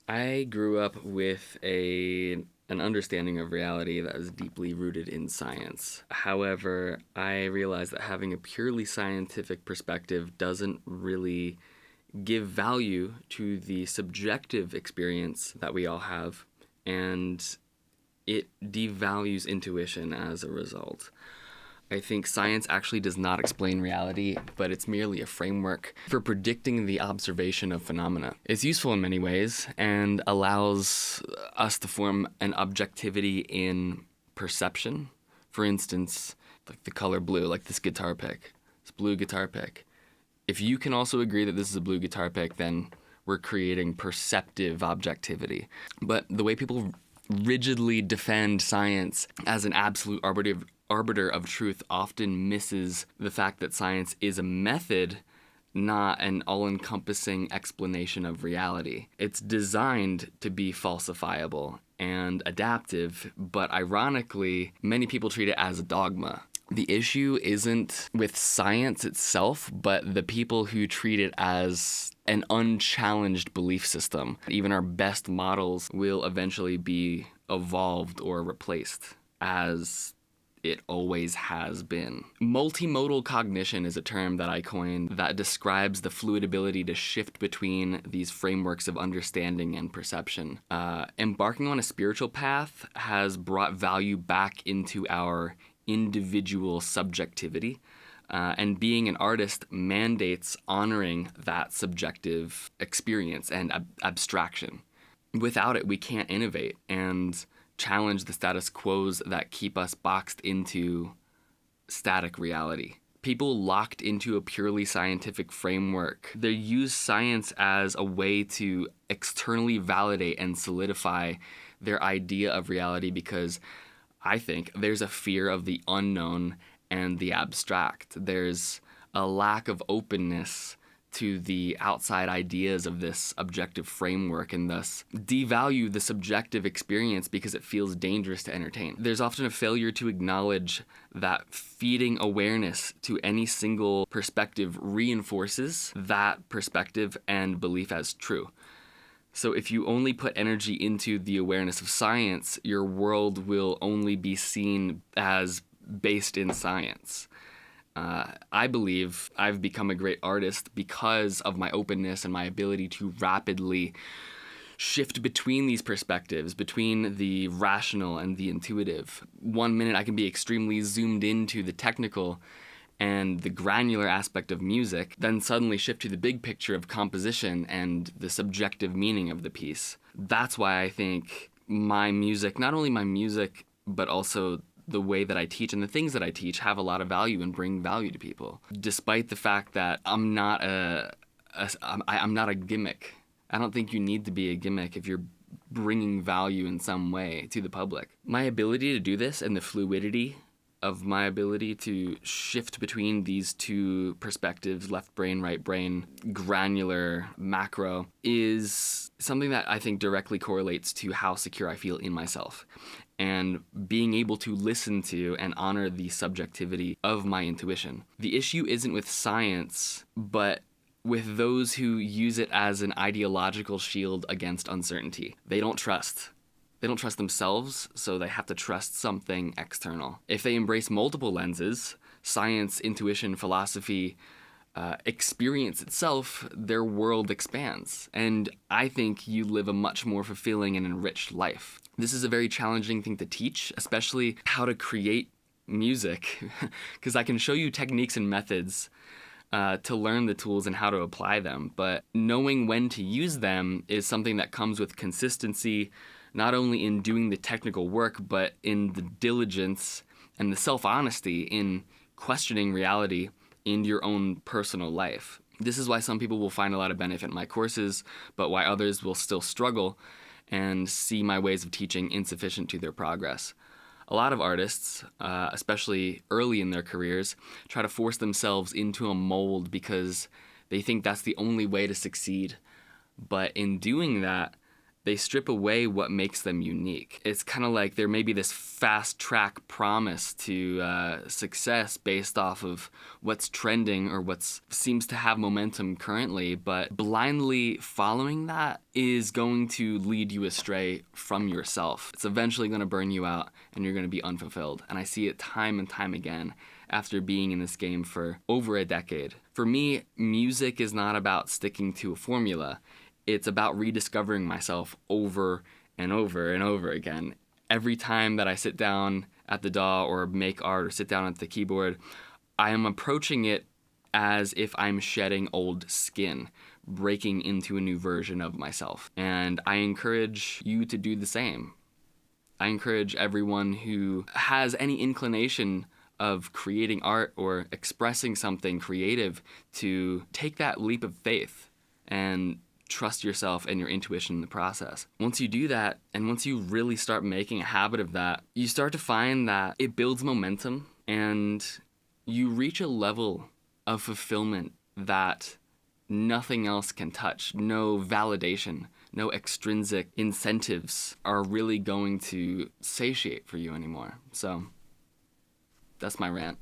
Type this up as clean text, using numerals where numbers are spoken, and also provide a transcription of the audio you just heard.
I grew up with an understanding of reality that is deeply rooted in science. However, I realized that having a purely scientific perspective doesn't really give value to the subjective experience that we all have, and it devalues intuition as a result. I think science actually does not explain reality, but it's merely a framework for predicting the observation of phenomena. It's useful in many ways and allows us to form an objectivity in perception. For instance, like the color blue, like this guitar pick, this blue guitar pick. If you can also agree that this is a blue guitar pick, then we're creating perceptive objectivity. But the way people rigidly defend science as an absolute arbiter of truth often misses the fact that science is a method, not an all-encompassing explanation of reality. It's designed to be falsifiable and adaptive, but ironically, many people treat it as a dogma. The issue isn't with science itself, but the people who treat it as an unchallenged belief system. Even our best models will eventually be evolved or replaced, as it always has been. Multimodal cognition is a term that I coined that describes the fluid ability to shift between these frameworks of understanding and perception. Embarking on a spiritual path has brought value back into our individual subjectivity. And being an artist mandates honoring that subjective experience and abstraction. Without it, we can't innovate and challenge the status quos that keep us boxed into static reality. People locked into a purely scientific framework, they use science as a way to externally validate and solidify their idea of reality because I think there's a fear of the unknown and the abstract. There's a lack of openness to the outside ideas of this objective framework and thus devalue the subjective experience because it feels dangerous to entertain. There's often a failure to acknowledge that feeding awareness to any single perspective reinforces that perspective and belief as true. So if you only put energy into the awareness of science, your world will only be seen as based in science. I believe I've become a great artist because of my openness and my ability to rapidly shift between these perspectives, between the rational and the intuitive. 1 minute I can be extremely zoomed into the technical and the granular aspect of music, then suddenly shift to the big picture of composition and the subjective meaning of the piece. That's why I think my music, not only my music, but also the way that I teach and the things that I teach have a lot of value and bring value to people, despite the fact that I'm not a gimmick. I don't think you need to be a gimmick if you're bringing value in some way to the public. My ability to do this and the fluidity of my ability to shift between these two perspectives, left brain, right brain, granular, macro, is something that I think directly correlates to how secure I feel in myself. And being able to listen to and honor the subjectivity of my intuition. The issue isn't with science, but with those who use it as an ideological shield against uncertainty. They don't trust themselves, so they have to trust something external. If they embrace multiple lenses, science, intuition, philosophy, experience itself, their world expands. And I think you live a much more fulfilling and enriched life. This is a very challenging thing to teach, especially how to create music, because I can show you techniques and methods to learn the tools and how to apply them, but knowing when to use them is something that comes with consistency, not only in doing the technical work, but in the diligence and the self-honesty in questioning reality in your own personal life. This is why some people will find a lot of benefit in my courses, but why others will still struggle and see my ways of teaching insufficient to their progress. A lot of artists, especially early in their careers, try to force themselves into a mold because they think that's the only way to succeed. But in doing that, they strip away what makes them unique. It's kind of like there may be this fast track promise to success based off of what's trending or what seems to have momentum currently, but blindly following that is going to lead you astray from yourself. It's eventually going to burn you out and you're going to be unfulfilled. And I see it time and time again after being in this game for over a decade. For me, music is not about sticking to a formula. It's about rediscovering myself over and over and over again. Every time that I sit down at the DAW or make art or sit down at the keyboard, I am approaching it as if I'm shedding old skin, breaking into a new version of myself. And I encourage you to do the same. I encourage everyone who has any inclination of creating art or expressing something creative to take that leap of faith and trust yourself and your intuition in the process. Once you do that, and once you really start making a habit of that, you start to find that it builds momentum and you reach a level of fulfillment that nothing else can touch. No validation, no extrinsic incentives are really going to satiate for you anymore. So that's my rant.